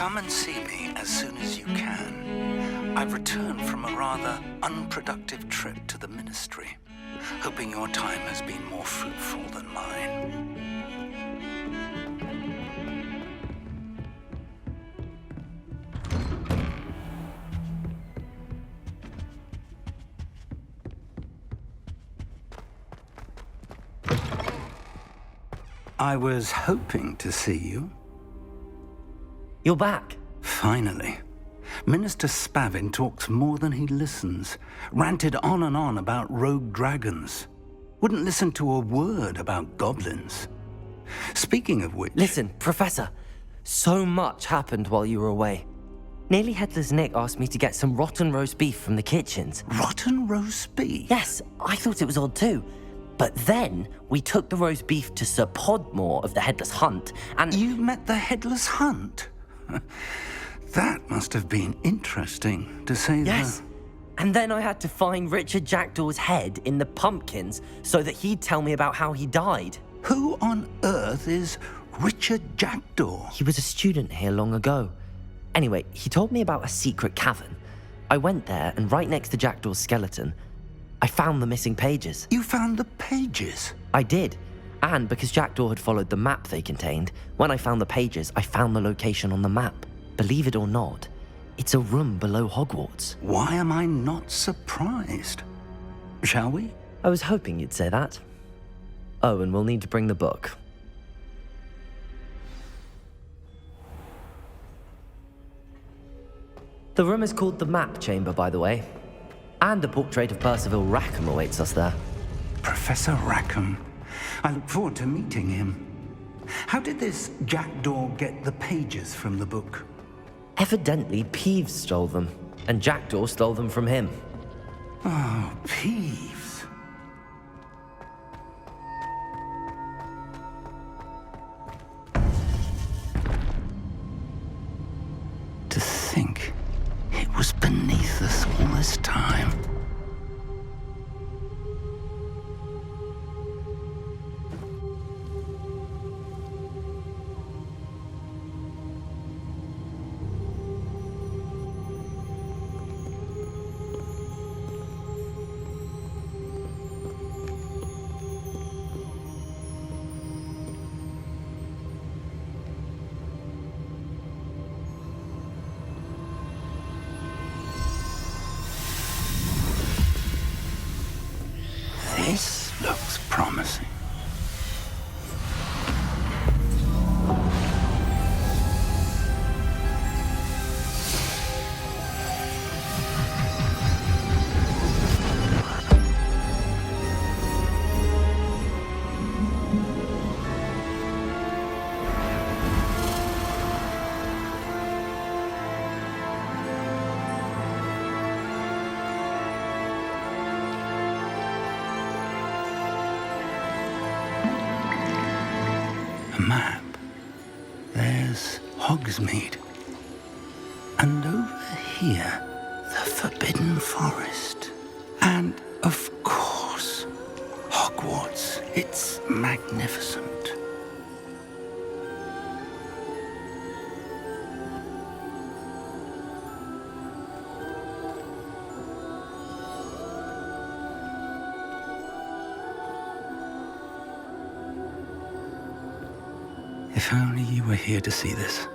Come and see me as soon as you can. I've returned from a rather unproductive trip to the ministry, hoping your time has been more fruitful than mine. I was hoping to see you. You're back. Finally. Minister Spavin talks more than he listens. Ranted on and on about rogue dragons. Wouldn't listen to a word about goblins. Speaking of which... Listen, Professor. So much happened while you were away. Nearly Headless Nick asked me to get some rotten roast beef from the kitchens. Rotten roast beef? Yes, I thought it was odd too. But then we took the roast beef to Sir Podmore of the Headless Hunt, and... You met the Headless Hunt? That must have been interesting, to say the... Yes. And then I had to find Richard Jackdaw's head in the pumpkins so that he'd tell me about how he died. Who on earth is Richard Jackdaw? He was a student here long ago. Anyway, he told me about a secret cavern. I went there, and right next to Jackdaw's skeleton, I found the missing pages. You found the pages? I did. And because Jackdaw had followed the map they contained, when I found the pages, I found the location on the map. Believe it or not, it's a room below Hogwarts. Why am I not surprised? Shall we? I was hoping you'd say that. Oh, and we'll need to bring the book. The room is called the Map Chamber, by the way. And a portrait of Percival Rackham awaits us there. Professor Rackham. I look forward to meeting him. How did this Jackdaw get the pages from the book? Evidently, Peeves stole them, and Jackdaw stole them from him. Oh, Peeves. To think it was beneath us all this time. This looks promising. A map. There's Hogsmeade. And over here, the Forbidden Forest. And, of course, Hogwarts. It's magnificent. If only you were here to see this.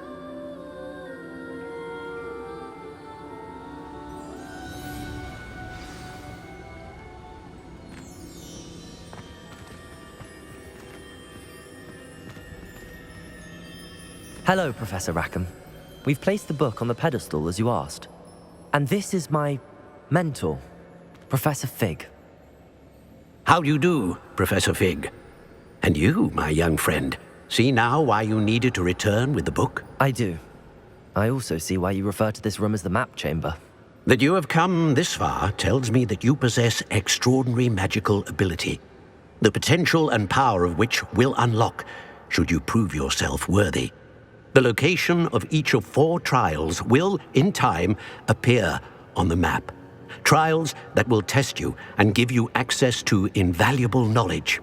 Hello, Professor Rackham. We've placed the book on the pedestal as you asked. And this is my mentor, Professor Fig. How do you do, Professor Fig? And you, my young friend, see now why you needed to return with the book? I do. I also see why you refer to this room as the Map Chamber. That you have come this far tells me that you possess extraordinary magical ability, the potential and power of which will unlock should you prove yourself worthy. The location of each of 4 trials will, in time, appear on the map. Trials that will test you and give you access to invaluable knowledge.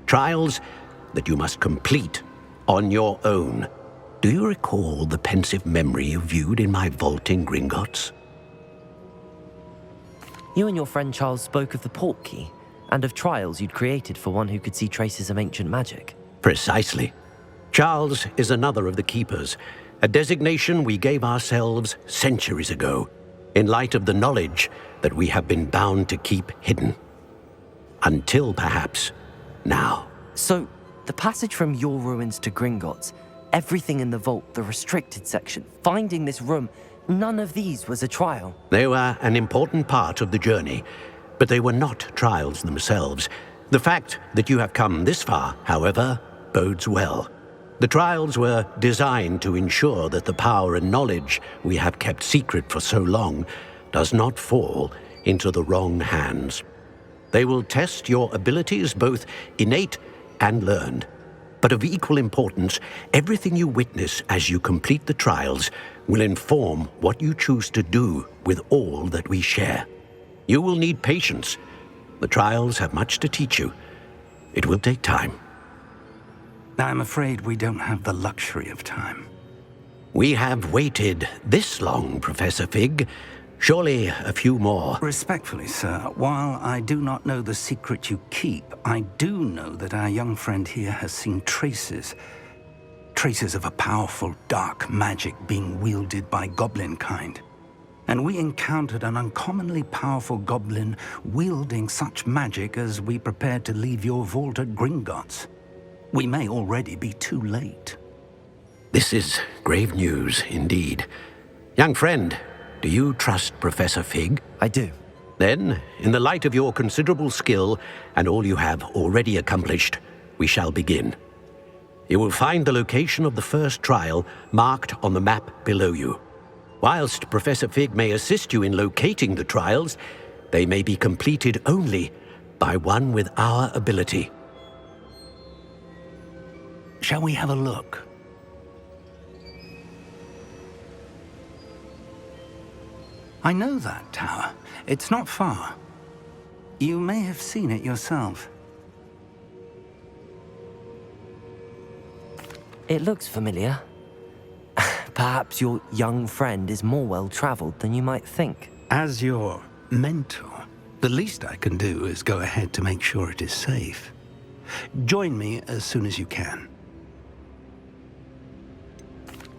Trials that you must complete on your own. Do you recall the pensive memory you viewed in my vault in Gringotts? You and your friend Charles spoke of the port key and of trials you'd created for one who could see traces of ancient magic. Precisely. Charles is another of the Keepers, a designation we gave ourselves centuries ago, in light of the knowledge that we have been bound to keep hidden. Until perhaps now. So, the passage from your ruins to Gringotts, everything in the vault, the restricted section, finding this room, none of these was a trial. They were an important part of the journey, but they were not trials themselves. The fact that you have come this far, however, bodes well. The trials were designed to ensure that the power and knowledge we have kept secret for so long does not fall into the wrong hands. They will test your abilities, both innate and learned. But of equal importance, everything you witness as you complete the trials will inform what you choose to do with all that we share. You will need patience. The trials have much to teach you. It will take time. I'm afraid we don't have the luxury of time. We have waited this long, Professor Fig. Surely a few more. Respectfully, sir, while I do not know the secret you keep, I do know that our young friend here has seen traces of a powerful dark magic being wielded by goblin kind. And we encountered an uncommonly powerful goblin wielding such magic as we prepared to leave your vault at Gringotts. We may already be too late. This is grave news indeed. Young friend, do you trust Professor Fig? I do. Then, in the light of your considerable skill and all you have already accomplished, we shall begin. You will find the location of the first trial marked on the map below you. Whilst Professor Fig may assist you in locating the trials, they may be completed only by one with our ability. Shall we have a look? I know that tower. It's not far. You may have seen it yourself. It looks familiar. Perhaps your young friend is more well-traveled than you might think. As your mentor, the least I can do is go ahead to make sure it is safe. Join me as soon as you can.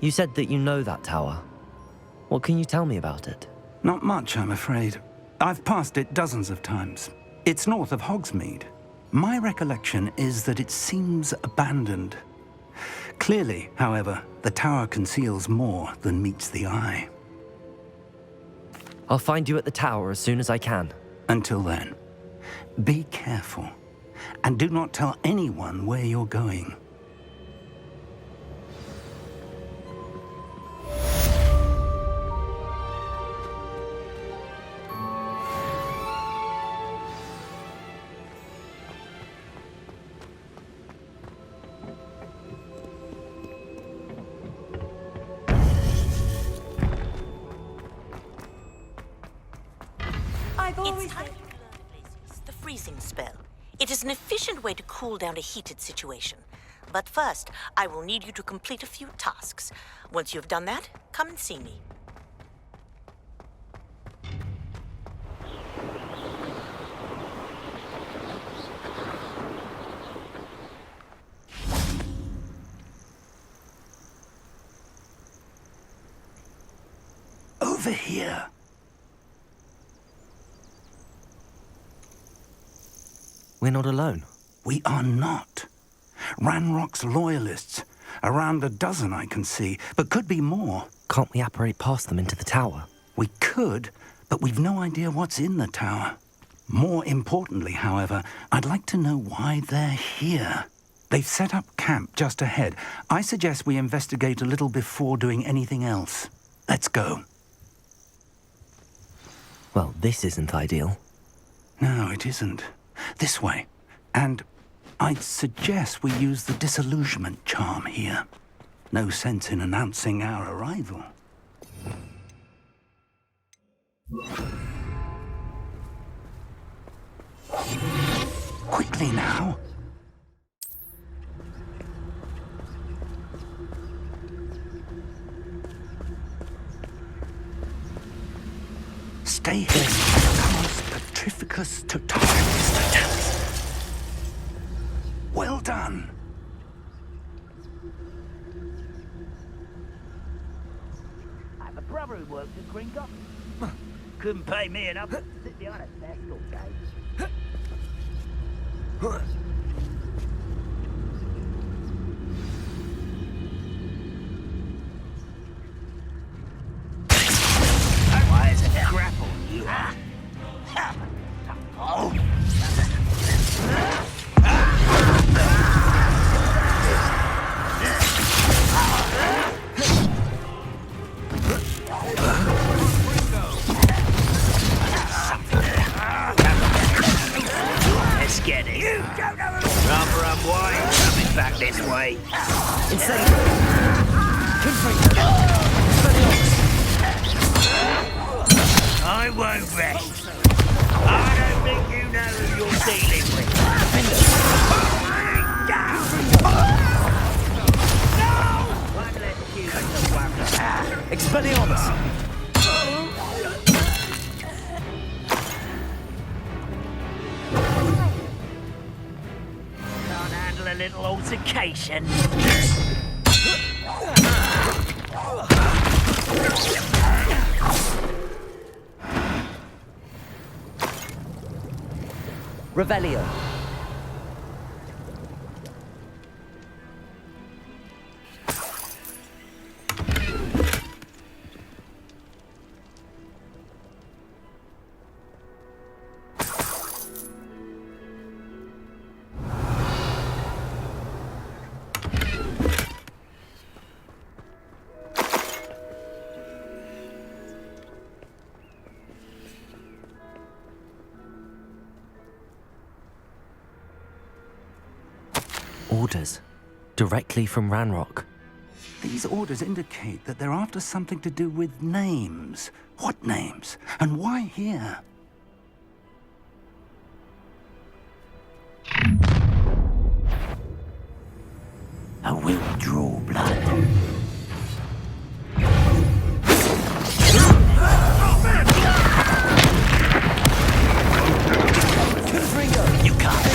You said that you know that tower. What can you tell me about it? Not much, I'm afraid. I've passed it dozens of times. It's north of Hogsmeade. My recollection is that it seems abandoned. Clearly, however, the tower conceals more than meets the eye. I'll find you at the tower as soon as I can. Until then, be careful, and do not tell anyone where you're going. It's time to learn the basics, the freezing spell. It is an efficient way to cool down a heated situation. But first, I will need you to complete a few tasks. Once you've done that, come and see me. Over here. We're not alone. We are not. Ranrock's loyalists. Around a dozen I can see, but could be more. Can't we apparate past them into the tower? We could, but we've no idea what's in the tower. More importantly, however, I'd like to know why they're here. They've set up camp just ahead. I suggest we investigate a little before doing anything else. Let's go. Well, this isn't ideal. No, it isn't. This way. And I'd suggest we use the disillusionment charm here. No sense in announcing our arrival. Quickly now. Stay here. Carlos Petrificus Totalis. Well done. I have a brother who works at Green Goblin. Couldn't pay me enough to sit behind a desk all day. Why is it grapple, you? Oh! Let's get it. You don't know rather unwise coming back this way. Insane! I won't rest. I don't think you know who you're dealing with. One less human to worry. Expelliarmus! Can't handle a little altercation. Revelio. Orders. Directly from Ranrock. These orders indicate that they're after something to do with names. What names? And why here? I will draw blood. You can't.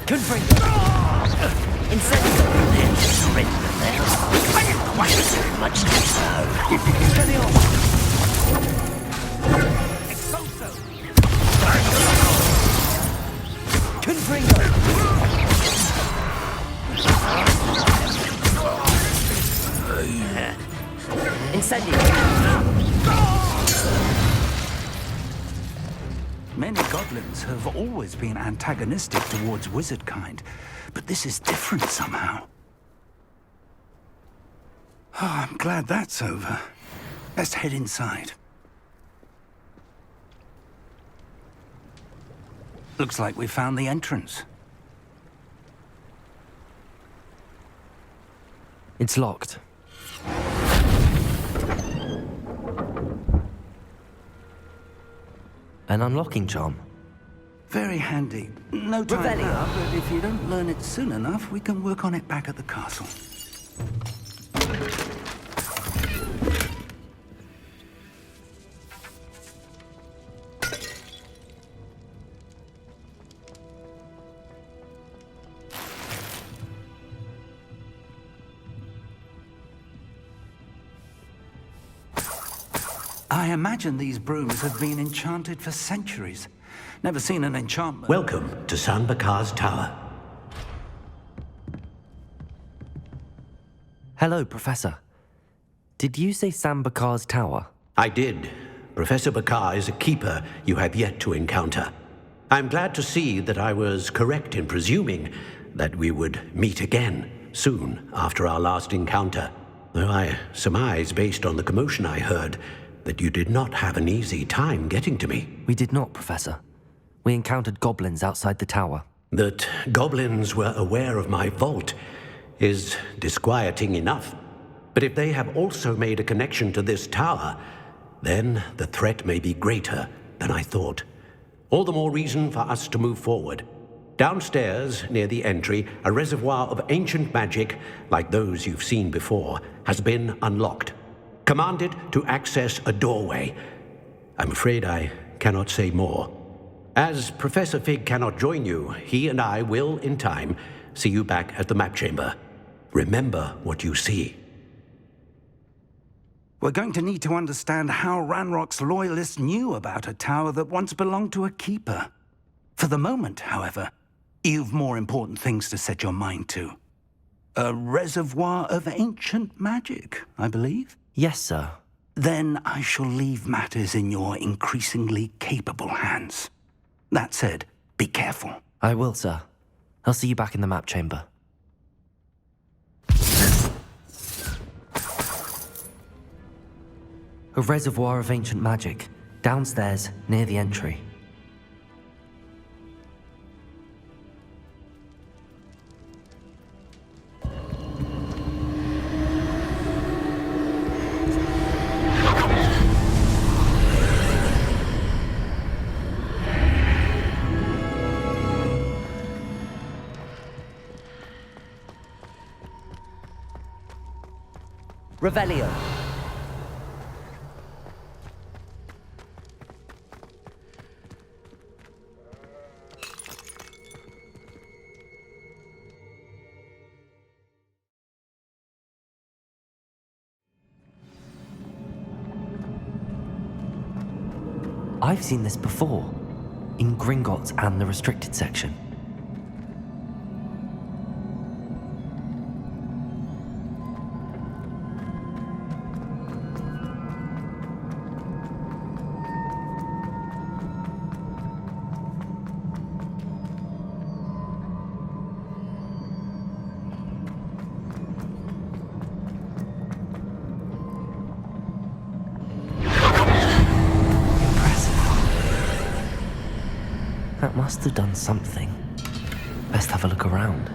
Confringo! Incendio! I didn't quite do much Confringo! Incendio! Many goblins have always been antagonistic towards wizard kind, but this is different somehow. Oh, I'm glad that's over. Let's head inside. Looks like we found the entrance. It's locked. An unlocking charm. Very handy. No time Revelio. now, but if you don't learn it soon enough, we can work on it back at the castle. I imagine these brooms have been enchanted for centuries. Never seen an enchantment. Welcome to San Bakar's Tower. Hello, Professor. Did you say Sam Bakar's tower? I did. Professor Bakar is a keeper you have yet to encounter. I'm glad to see that I was correct in presuming that we would meet again soon after our last encounter. Though I surmise, based on the commotion I heard, that you did not have an easy time getting to me. We did not, Professor. We encountered goblins outside the tower. That goblins were aware of my vault is disquieting enough. But if they have also made a connection to this tower, then the threat may be greater than I thought. All the more reason for us to move forward. Downstairs, near the entry, a reservoir of ancient magic, like those you've seen before, has been unlocked. Commanded to access a doorway. I'm afraid I cannot say more. As Professor Fig cannot join you, he and I will, in time, see you back at the map chamber. Remember what you see. We're going to need to understand how Ranrock's loyalists knew about a tower that once belonged to a keeper. For the moment, however, you've more important things to set your mind to. A reservoir of ancient magic, I believe? Yes, sir. Then I shall leave matters in your increasingly capable hands. That said, be careful. I will, sir. I'll see you back in the map chamber. A reservoir of ancient magic, downstairs, near the entry. Revelio. I've seen this before, in Gringotts and the restricted section. That must have done something. Best have a look around.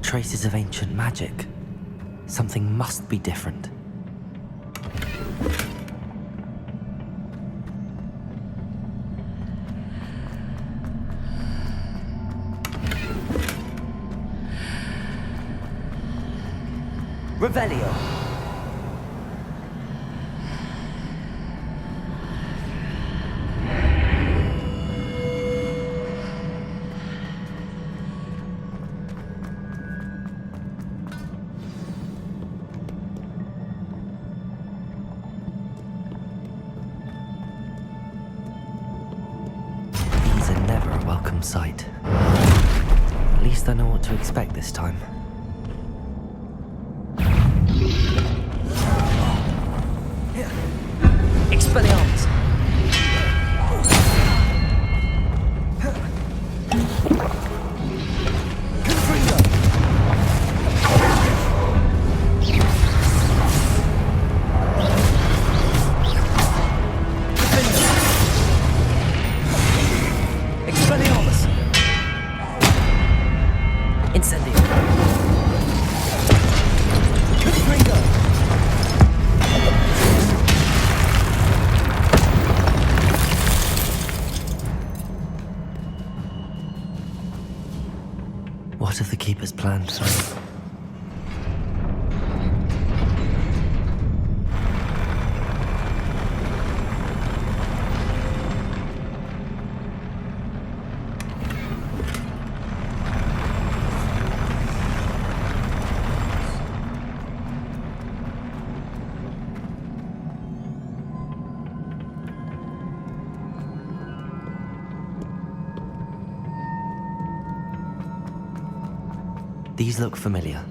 Traces of ancient magic. Something must be different. Revelio. Sight. At least I know what to expect this time. Expelliarmus! What have the Keepers planned? These look familiar.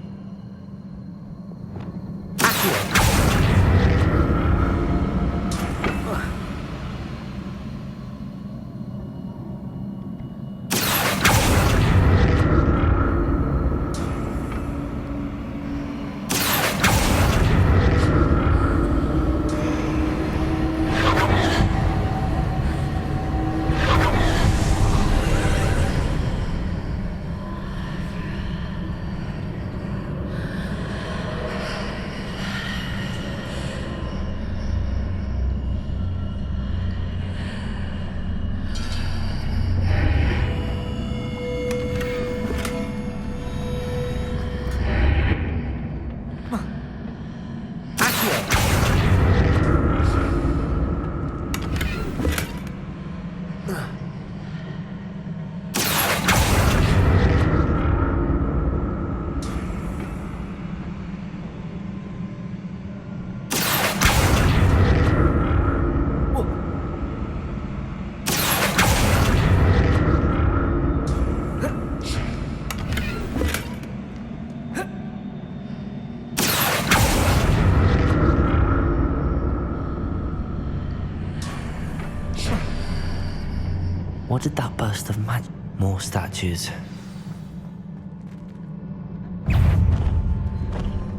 What did that burst of magic? More statues.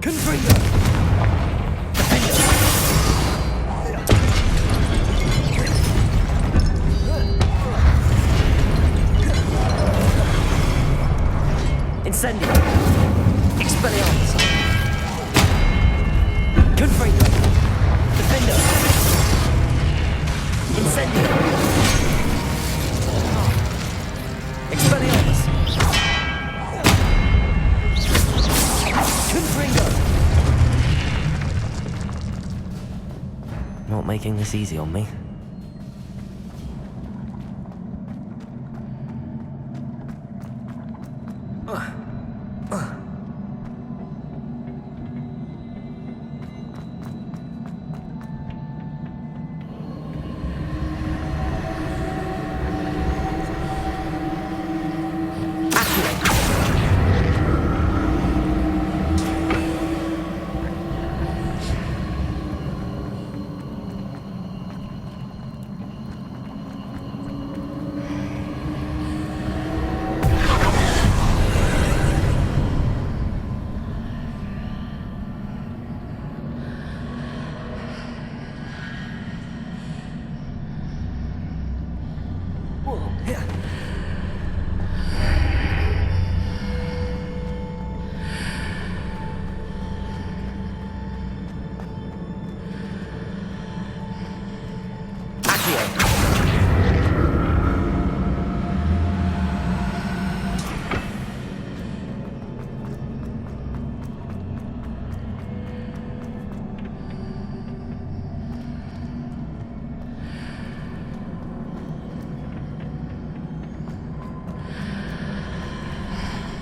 Confringo! Incendio! Expelliarmus! Confringo! Defender! Incendio! Expelliarmus! Confringo! Not making this easy on me.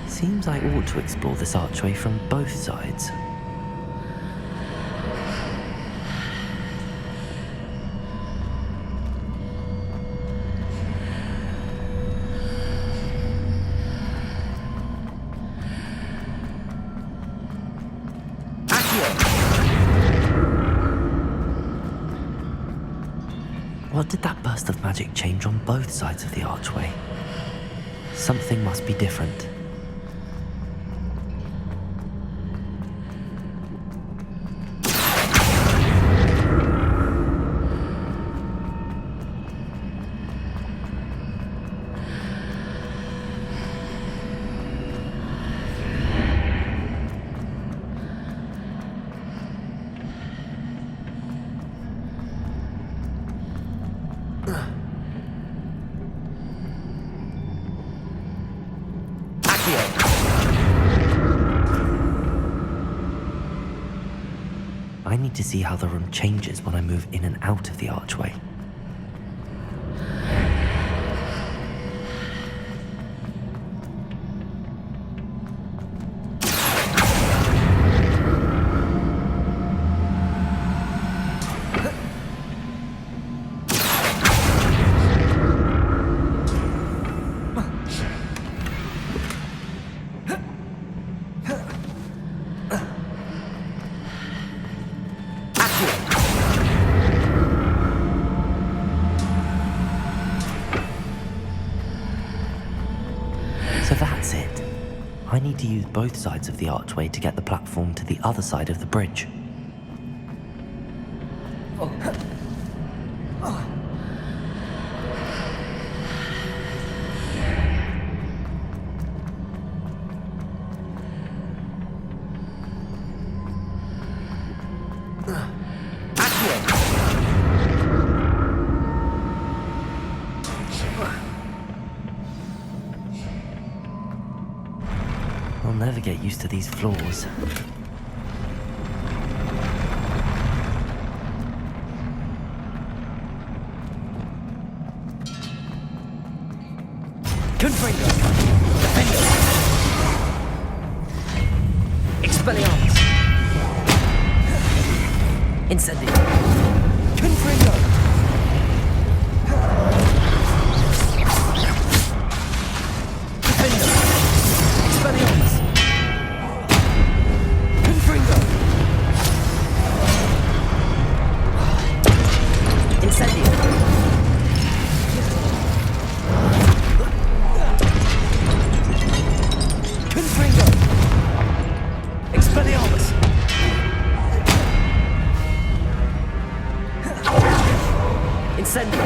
Seems I ought to explore this archway from both sides. What did that burst of magic change on both sides of the archway? Something must be different. I need to see how the room changes when I move in and out of the archway. I need to use both sides of the archway to get the platform to the other side of the bridge. I'll never get used to these floors. Confringo! Defendo! Expelliarmus! Incendio! Confringo! Defendo! Expelliarmus! Confringo! Incendio! Confringo! Expelliarmus! Incendio!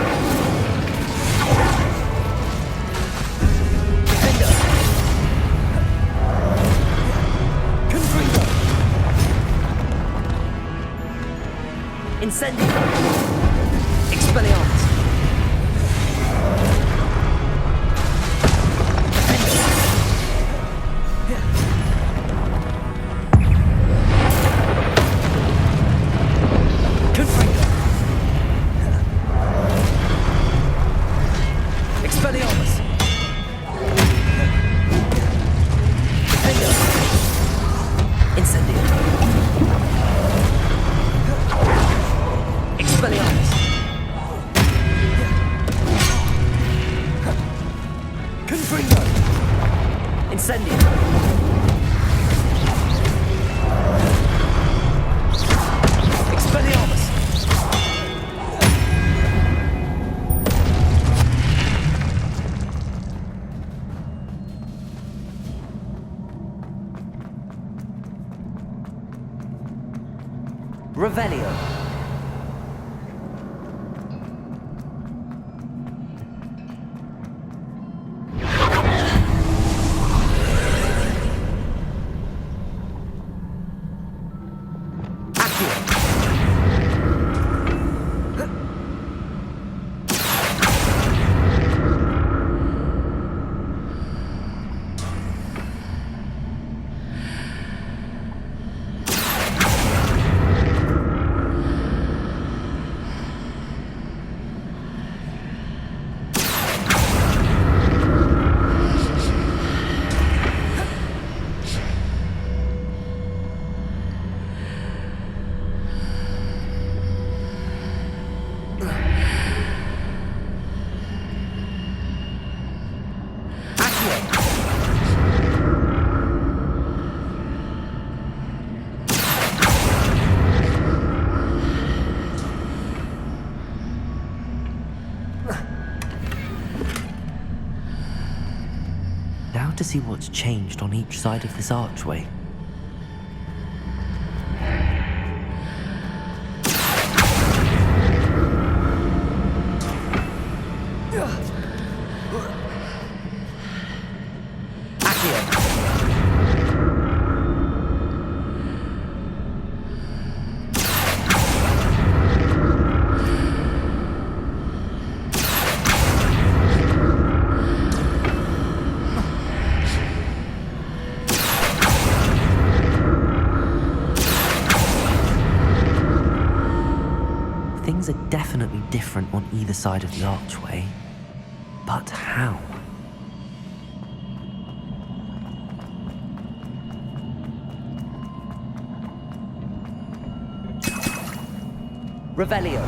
Defendo! Confringo! Incendio! Expelliarmus! Confringo! Expelliarmus! Defendo! Incendio! Expelliarmus! Confringo! Incendio! Expelliarmus! Revelio. Now to see what's changed on each side of this archway. Things are definitely different on either side of the archway. But how? Revelio.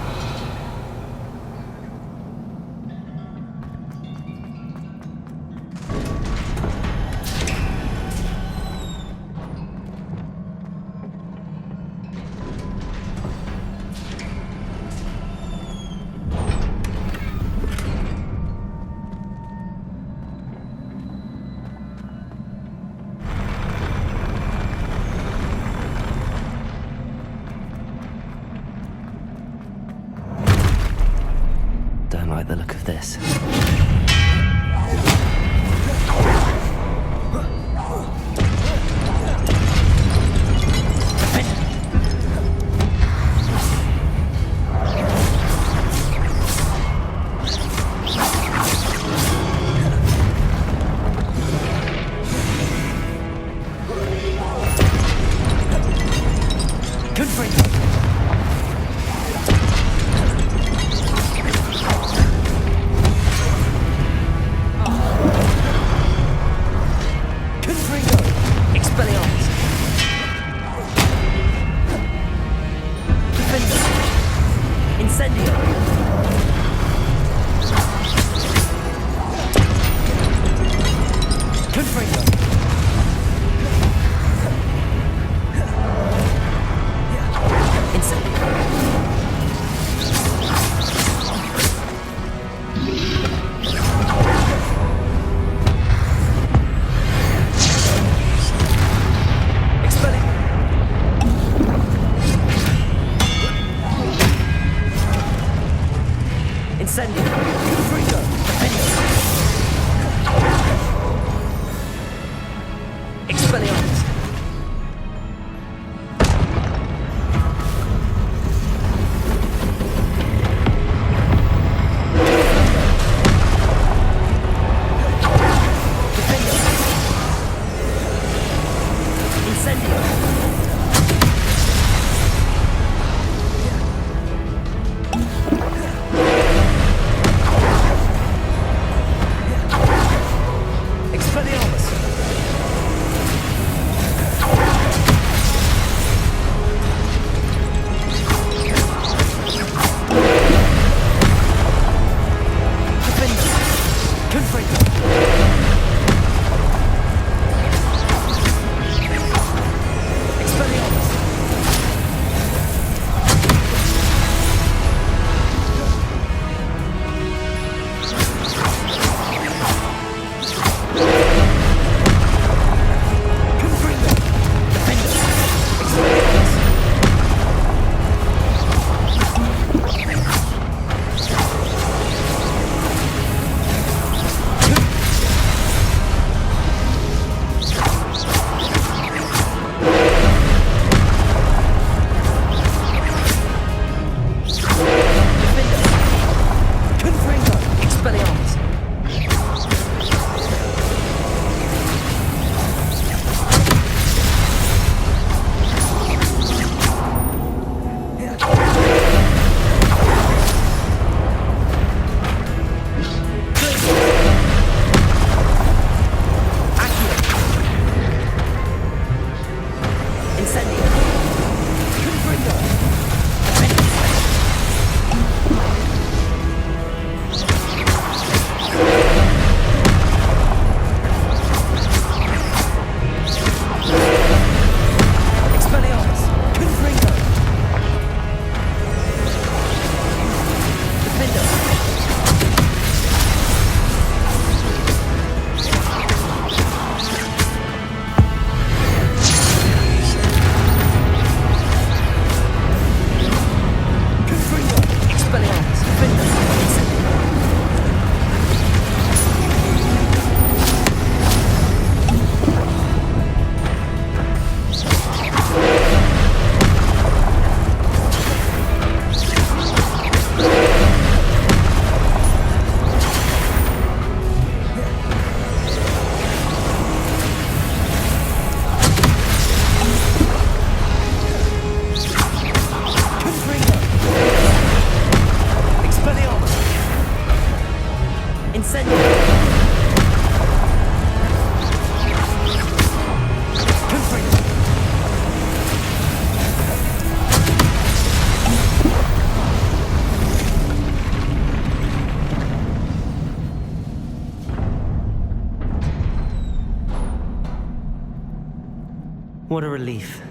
What a relief.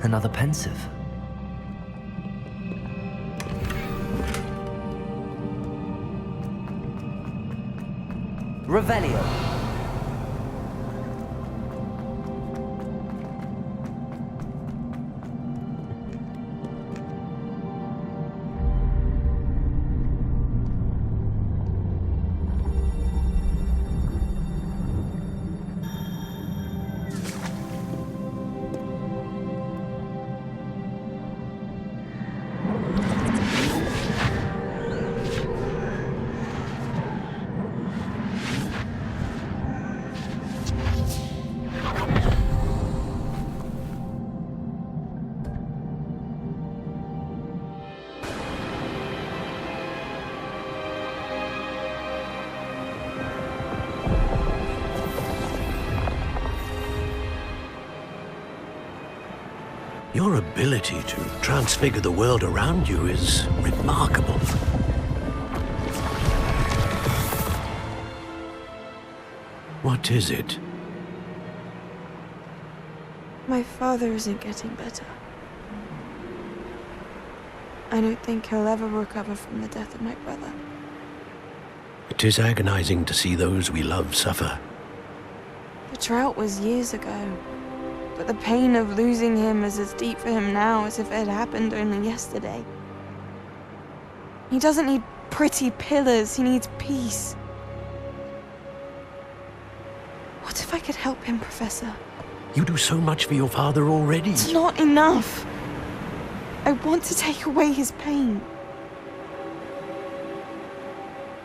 Another pensive. Revelio. Your ability to transfigure the world around you is remarkable. What is it? My father isn't getting better. I don't think he'll ever recover from the death of my brother. It is agonizing to see those we love suffer. The drought was years ago, but the pain of losing him is as deep for him now as if it had happened only yesterday. He doesn't need pretty pillars, he needs peace. What if I could help him, Professor? You do so much for your father already. It's not enough. I want to take away his pain.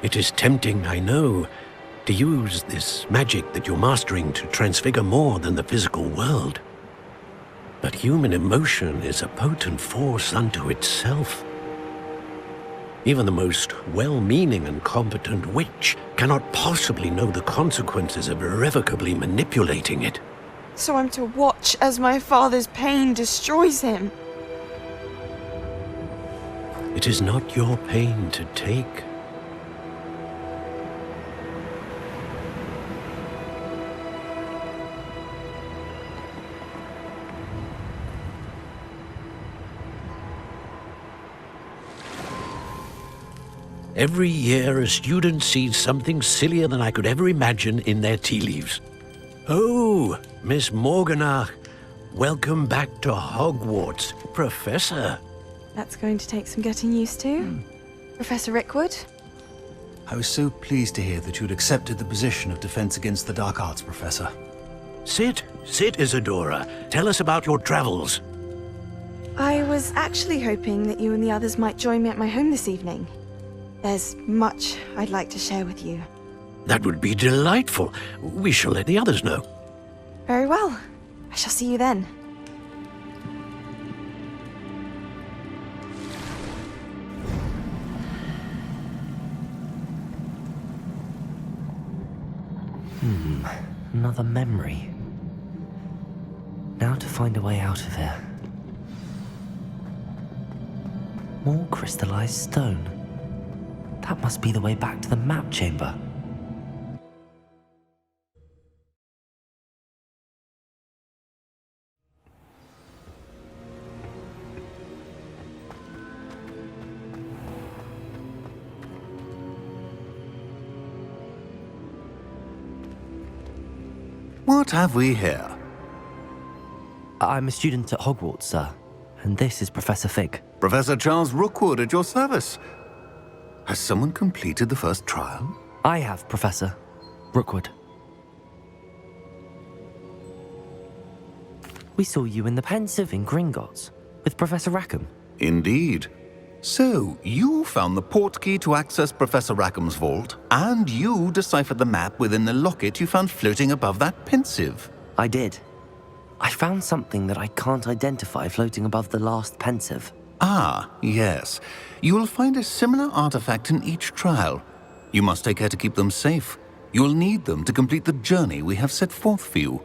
It is tempting, I know, to use this magic that you're mastering to transfigure more than the physical world. But human emotion is a potent force unto itself. Even the most well-meaning and competent witch cannot possibly know the consequences of irrevocably manipulating it. So I'm to watch as my father's pain destroys him. It is not your pain to take. Every year, a student sees something sillier than I could ever imagine in their tea leaves. Oh, Miss Morganach, welcome back to Hogwarts, Professor. That's going to take some getting used to. Professor Rickwood? I was so pleased to hear that you'd accepted the position of Defense Against the Dark Arts, Professor. Sit, Isadora. Tell us about your travels. I was actually hoping that you and the others might join me at my home this evening. There's much I'd like to share with you. That would be delightful. We shall let the others know. Very well. I shall see you then. Another memory. Now to find a way out of here. More crystallized stone. That must be the way back to the map chamber. What have we here? I'm a student at Hogwarts, sir. And this is Professor Fig. Professor Charles Rookwood at your service. Has someone completed the first trial? I have, Professor Rookwood. We saw you in the Pensive in Gringotts with Professor Rackham. Indeed. So, you found the portkey to access Professor Rackham's vault, and you deciphered the map within the locket you found floating above that Pensive. I did. I found something that I can't identify floating above the last Pensive. Ah, yes. You will find a similar artifact in each trial. You must take care to keep them safe. You will need them to complete the journey we have set forth for you.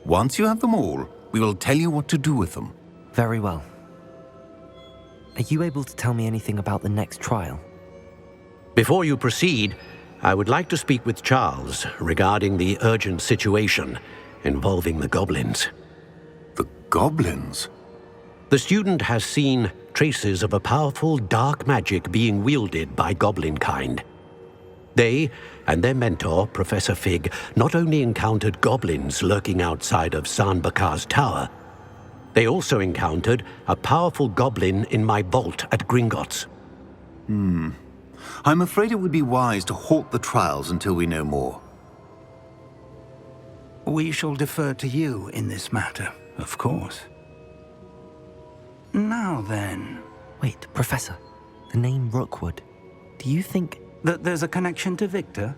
Once you have them all, we will tell you what to do with them. Very well. Are you able to tell me anything about the next trial? Before you proceed, I would like to speak with Charles regarding the urgent situation involving the goblins. The goblins? The student has seen traces of a powerful dark magic being wielded by goblin kind. They and their mentor, Professor Fig, not only encountered goblins lurking outside of Sanbakar's tower, they also encountered a powerful goblin in my vault at Gringotts. I'm afraid it would be wise to halt the trials until we know more. We shall defer to you in this matter, of course. Now then... Wait, Professor. The name Rookwood. Do you think... that there's a connection to Victor?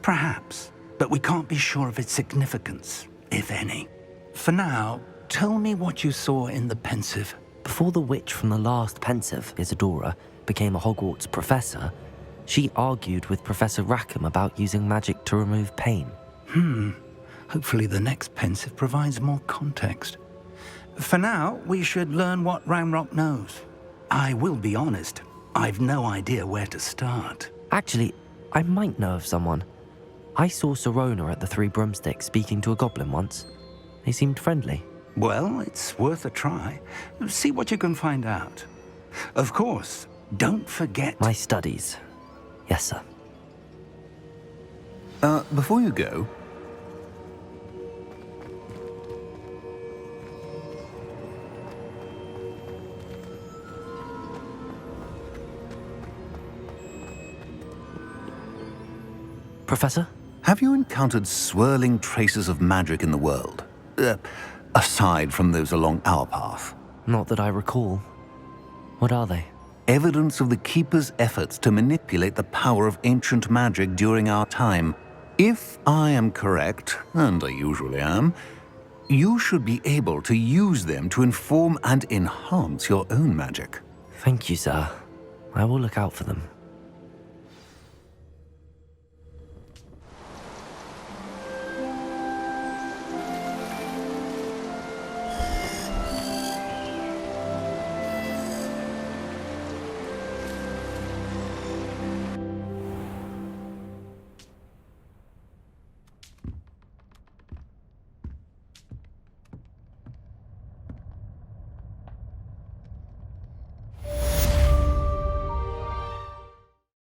Perhaps, but we can't be sure of its significance, if any. For now, tell me what you saw in the Pensive. Before the witch from the last Pensive, Isadora, became a Hogwarts professor, she argued with Professor Rackham about using magic to remove pain. Hopefully the next Pensive provides more context. For now, we should learn what Ranrock knows. I will be honest, I've no idea where to start. Actually, I might know of someone. I saw Sirona at the Three Broomsticks speaking to a goblin once. They seemed friendly. Well, it's worth a try. See what you can find out. Of course, don't forget... My studies. Yes, sir. Before you go... Professor? Have you encountered swirling traces of magic in the world? Aside from those along our path? Not that I recall. What are they? Evidence of the Keeper's efforts to manipulate the power of ancient magic during our time. If I am correct, and I usually am, you should be able to use them to inform and enhance your own magic. Thank you, sir. I will look out for them.